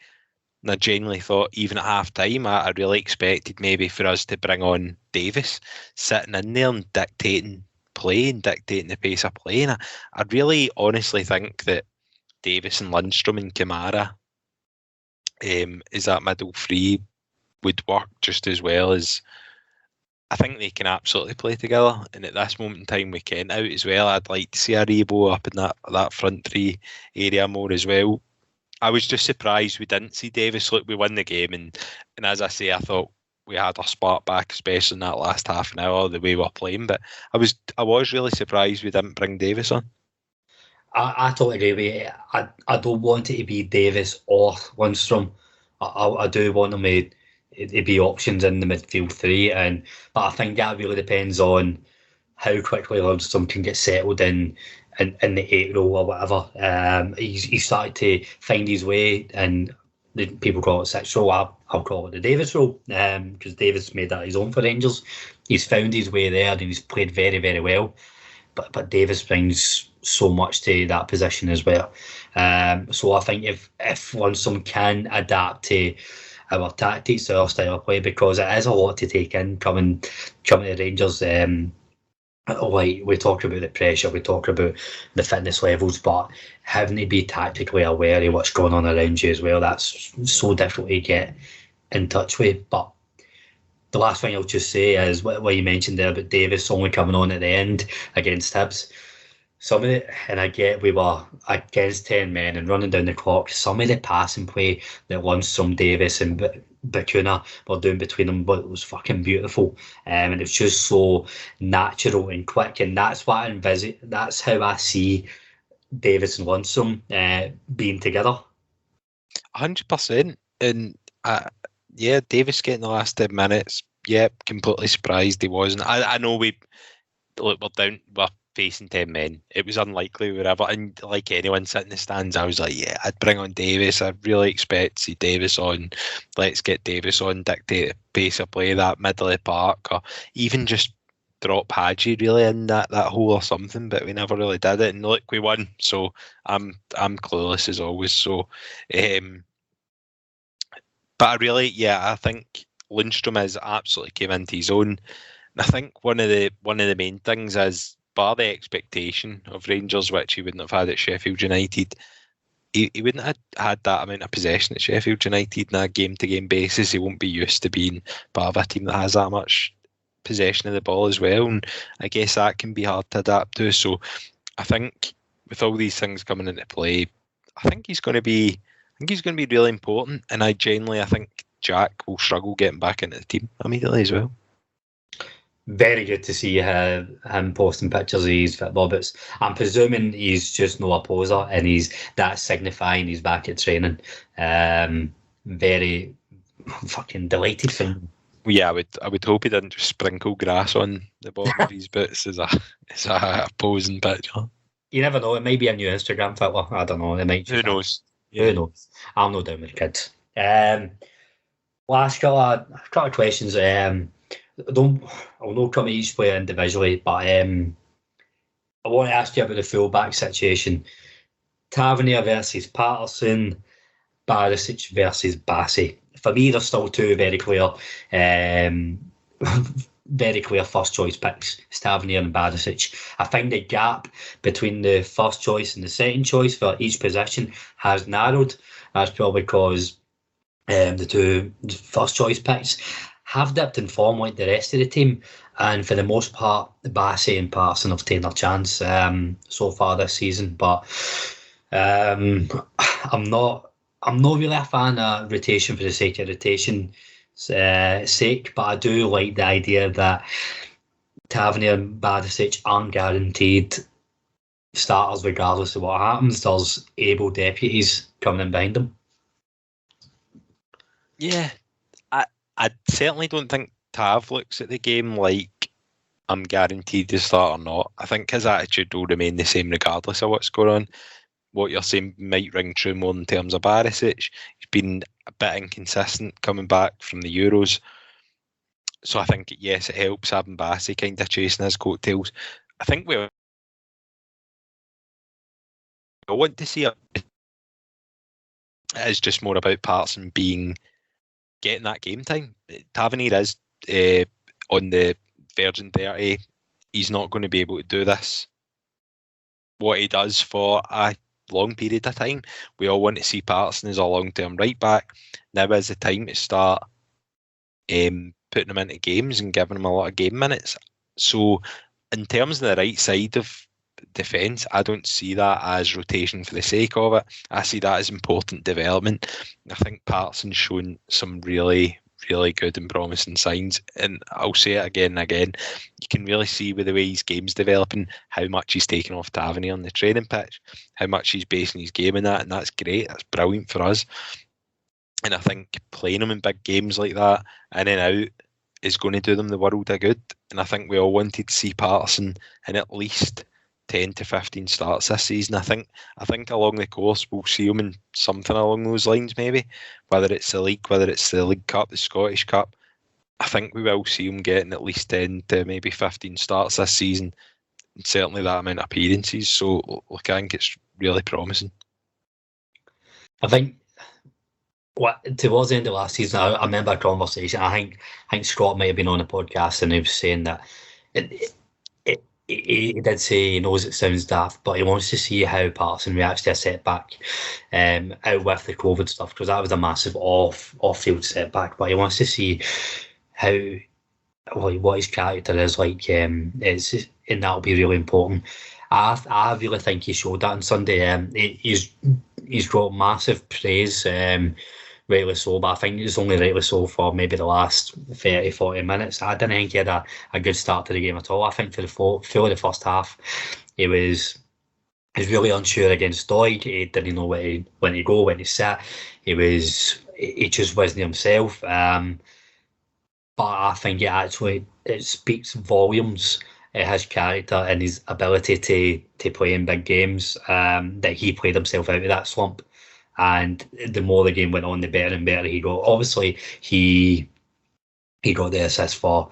Speaker 2: And I genuinely thought, even at half time, I really expected maybe for us to bring on Davis sitting in there and dictating play and dictating the pace of play. And I really honestly think that Davis and Lundstram and Kamara is that middle three would work just as well. As I think they can absolutely play together. And at this moment in time with Kent out as well, I'd like to see Aribo up in that front three area more as well. I was just surprised we didn't see Davis. Look, we won the game, and as I say, I thought we had our spark back, especially in that last half an hour, the way we're playing. But I was really surprised we didn't bring Davis on.
Speaker 1: I totally agree with you. I don't want it to be Davis or Lundstram. I do want them to be options in the midfield three, but I think that really depends on how quickly Lundstram can get settled in the 8 role or whatever. He's started to find his way, and people call it 6 role. I'll call it the Davis role, because Davis made that his own for Rangers. He's found his way there and he's played very, very well. But Davis brings so much to that position as well. So I think if Lundstram can adapt to our tactics, our style of play, because it is a lot to take in coming to Rangers. Like, we talk about the pressure, we talk about the fitness levels, but having to be tactically aware of what's going on around you as well, that's so difficult to get in touch with. But the last thing I'll just say is what you mentioned there about Davis only coming on at the end against Hibs. Some of it, and I get we were against 10 men and running down the clock, some of the passing play that Lundstram, Davis and Bacuna were doing between them, but it was fucking beautiful, and it was just so natural and quick, and that's what I envisage. That's how I see Davis and Lundstram being together.
Speaker 2: 100%, and yeah, Davis getting the last 10 minutes. completely surprised he wasn't. I know we're facing 10 men. It was unlikely wherever, and like anyone sitting in the stands, I was like, yeah, I'd bring on Davis. I really expect to see Davis on. Let's get Davis on, dictate the pace of play, that middle of the park, or even just drop Hadji really in that hole or something, but we never really did it, and look, we won. So I'm clueless as always. So but I think Lundstrom has absolutely came into his own. And I think one of the main things is, bar the expectation of Rangers, which he wouldn't have had at Sheffield United, he wouldn't have had that amount of possession at Sheffield United on a game-to-game basis. He won't be used to being part of a team that has that much possession of the ball as well, and I guess that can be hard to adapt to. So I think with all these things coming into play, I think he's going to be really important, and I think Jack will struggle getting back into the team immediately as well.
Speaker 1: Very good to see him posting pictures of his fit bobbits. I'm presuming he's just no opposer, and that's signifying he's back at training. Very fucking delighted for him.
Speaker 2: Yeah, I would hope he didn't just sprinkle grass on the bottom of his boots as a posing picture.
Speaker 1: You never know. It might be a new Instagram filter. I don't know. It might.
Speaker 2: Who knows?
Speaker 1: Who knows? I'm no down with kids. Last couple of questions. I'll not come to each player individually, but I want to ask you about the fullback situation. Tavernier versus Patterson, Barisic versus Bassey. For me, there's still two very clear first choice picks, Tavernier and Barisic. I think the gap between the first choice and the second choice for each position has narrowed. That's probably because the two first choice picks have dipped in form like the rest of the team, and for the most part, Bassey and Patterson have taken their chance so far this season. But I'm not really a fan of rotation for the sake of rotation sake, but I do like the idea that Tavernier and Barisic aren't guaranteed starters regardless of what happens. There's able deputies coming in behind them.
Speaker 2: Yeah, I certainly don't think Tav looks at the game like I'm guaranteed to start or not. I think his attitude will remain the same regardless of what's going on. What you're saying might ring true more in terms of Barisic. He's been a bit inconsistent coming back from the Euros. So I think, yes, it helps having Bassey kind of chasing his coattails. I think I want to see it is just more about Patterson getting that game time. Tavernier is on the Virgin 30. He's not going to be able to do this. What he does for a long period of time. We all want to see Patterson as a long-term right back. Now is the time to start putting him into games and giving him a lot of game minutes. So in terms of the right side of defence, I don't see that as rotation for the sake of it. I see that as important development. I think Patterson's shown some really, really good and promising signs, and I'll say it again and again. You can really see with the way his game's developing how much he's taken off Tavernier on the training pitch, how much he's basing his game in that, and that's great. That's brilliant for us. And I think playing him in big games like that, in and out, is going to do them the world of good. And I think we all wanted to see Patterson in at least 10 to 15 starts this season. I think along the course we'll see him in something along those lines, maybe, whether it's the league, whether it's the League Cup, the Scottish Cup. I think we will see him getting at least 10 to maybe 15 starts this season, and certainly that amount of appearances. So look, I think it's really promising.
Speaker 1: I think towards the end of last season, I remember a conversation. I think Scott might have been on a podcast, and he was saying that he did say he knows it sounds daft, but he wants to see how Patterson reacts to a setback out with the COVID stuff, because that was a massive off-field setback. But he wants to see what his character is like, and that'll be really important. I really think he showed that on Sunday. He's got massive praise, rightly so, but I think it's only rightly so for maybe the last 30-40 minutes. I didn't think he had a good start to the game at all. I think for the full of the first half, he was really unsure against Doig. He didn't know when to go, when to sit. He just wasn't himself. but I think it speaks volumes. His character and his ability to play in big games. That he played himself out of that slump, and the more the game went on, the better and better he got. Obviously, he got the assist for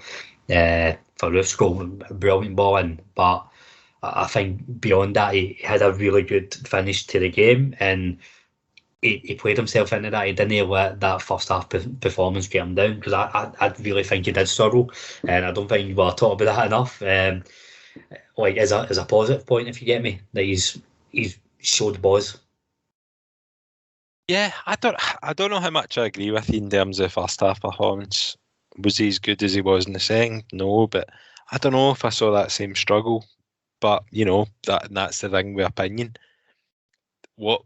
Speaker 1: Roof's goal, brilliant ball in, but I think beyond that, he had a really good finish to the game, and he played himself into that. He didn't let that first half performance get him down, because I really think he did struggle, and I don't think we're talking about that enough. Like as a positive point, if you get me, that he's showed buzz.
Speaker 2: Yeah, I don't know how much I agree with you in terms of first half performance. Was he as good as he was in the second? No, but I don't know if I saw that same struggle. But that's the thing with opinion. What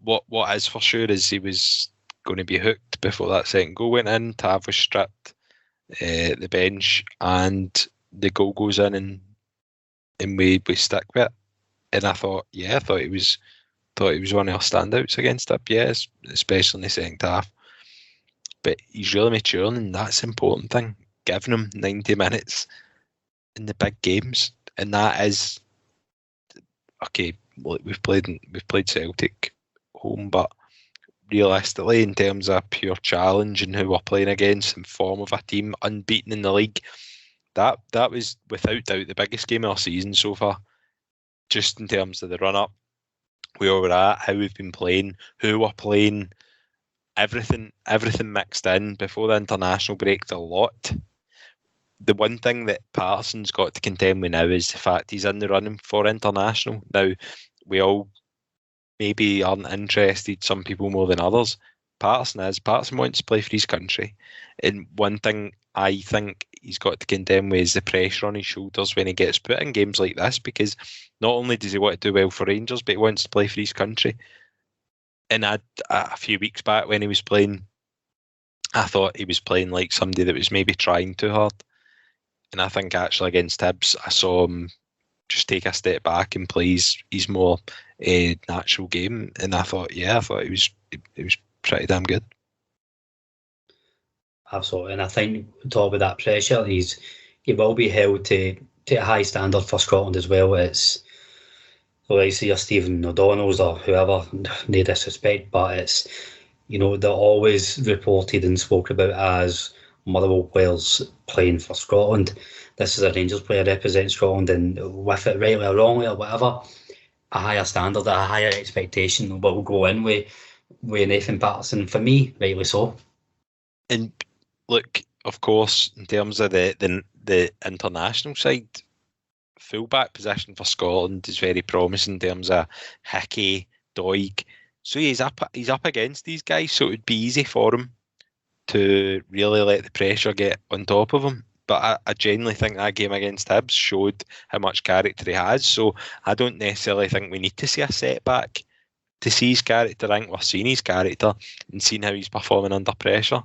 Speaker 2: is for sure is he was going to be hooked before that second goal went in. Tav was stripped, the bench, and the goal goes in, and we stick with it. And I thought he was one of our standouts against it. Yes, especially in the second half. But he's really maturing, and that's the important thing. Giving him 90 minutes in the big games, and that is okay. We've played Celtic home, but realistically, in terms of pure challenge and who we're playing against and form of a team unbeaten in the league, that was without doubt the biggest game of our season so far. Just in terms of the run up, where we're at, how we've been playing, who we're playing, everything mixed in before the international break. A lot. The one thing that Patterson's got to contend with now is the fact he's in the running for international. Now, we all maybe aren't interested, some people more than others. Patterson wants to play for his country. And one thing I think he's got to contend with is the pressure on his shoulders when he gets put in games like this, because not only does he want to do well for Rangers, but he wants to play for his country. And a few weeks back when he was playing, I thought he was playing like somebody that was maybe trying too hard. And I think actually against Hibs, I saw him just take a step back and play his more natural game. And I thought he was pretty damn good.
Speaker 1: Absolutely, and I think on top of that pressure, he will be held to a high standard for Scotland as well. It's like your Stephen O'Donnell's or whoever, no disrespect, but it's, they're always reported and spoke about as Motherwell players playing for Scotland. This is a Rangers player representing Scotland, and with it rightly or wrongly or whatever, a higher standard, a higher expectation will go in with Nathan Patterson. For me, rightly so.
Speaker 2: And look, of course, in terms of the international side, fullback position for Scotland is very promising in terms of Hickey, Doig. So he's up against these guys, so it would be easy for him to really let the pressure get on top of him. But I genuinely think that game against Hibs showed how much character he has. So I don't necessarily think we need to see a setback to see his character. I think we're seeing his character and seeing how he's performing under pressure.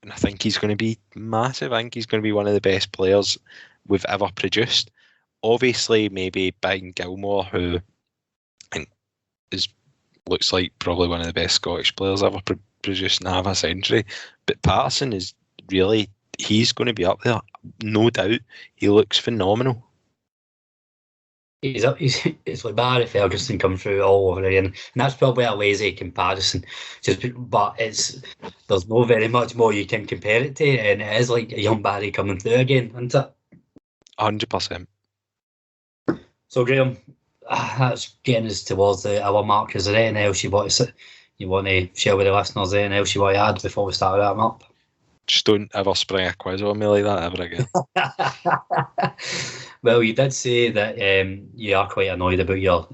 Speaker 2: And I think he's going to be massive. I think he's going to be one of the best players we've ever produced. Obviously, maybe behind Gilmore, who I think looks like probably one of the best Scottish players ever produced in half a century. But Patterson is really, he's going to be up there, no doubt. He looks phenomenal.
Speaker 1: It's like Barry Ferguson come through all over again, and that's probably a lazy comparison. But there's no very much more you can compare it to, and it is like a young Barry coming through again, isn't it?
Speaker 2: 100%.
Speaker 1: So Graham, that's getting us towards the hour mark. Is there anything else you want to share with the listeners? Anything else you want to add before we start wrapping up?
Speaker 2: Just don't ever spring a quiz on me like that ever again.
Speaker 1: Well, you did say that you are quite annoyed about your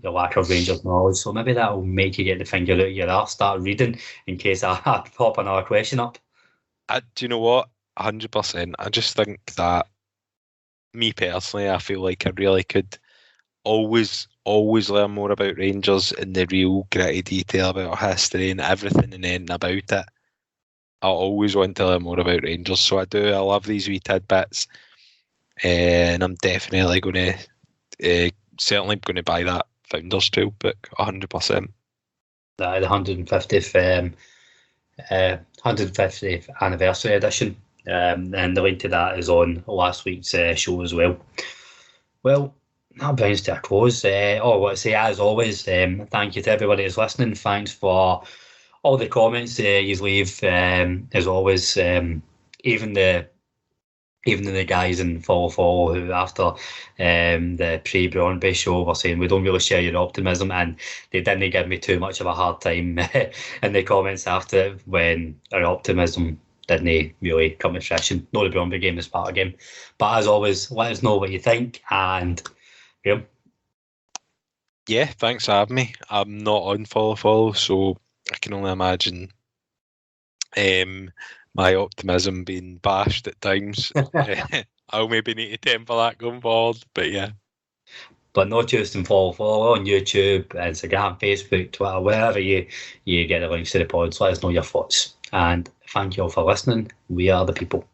Speaker 1: lack of Rangers knowledge, so maybe that will make you get the finger out of your arse, start reading in case I pop another question up.
Speaker 2: Do you know what? 100%. I just think that, me personally, I feel like I really could always learn more about Rangers and the real gritty detail about our history and everything and anything about it. I always want to learn more about Rangers, so I do. I love these wee tidbits, and I'm definitely going to, certainly going to buy that Founders Trail book, 100%. The
Speaker 1: 150th anniversary edition. and the link to that is on last week's show as well. Well, that brings to a close. I want to say, as always, thank you to everybody who's listening. Thanks for all the comments you leave. As always, even the guys in follow who after the pre-Brøndby show were saying we don't really share your optimism, and they didn't give me too much of a hard time in the comments after when our optimism didn't really come to fruition. No, the Brøndby game is part of the game. But as always, let us know what you think, and
Speaker 2: yeah, thanks for having me. I'm not on follow, so I can only imagine my optimism being bashed at times. I'll maybe need to temper that going forward, but yeah.
Speaker 1: But not just in follow on YouTube, Instagram, Facebook, Twitter, wherever you get the links to the pods. Let us know your thoughts. And thank you all for listening. We are the people.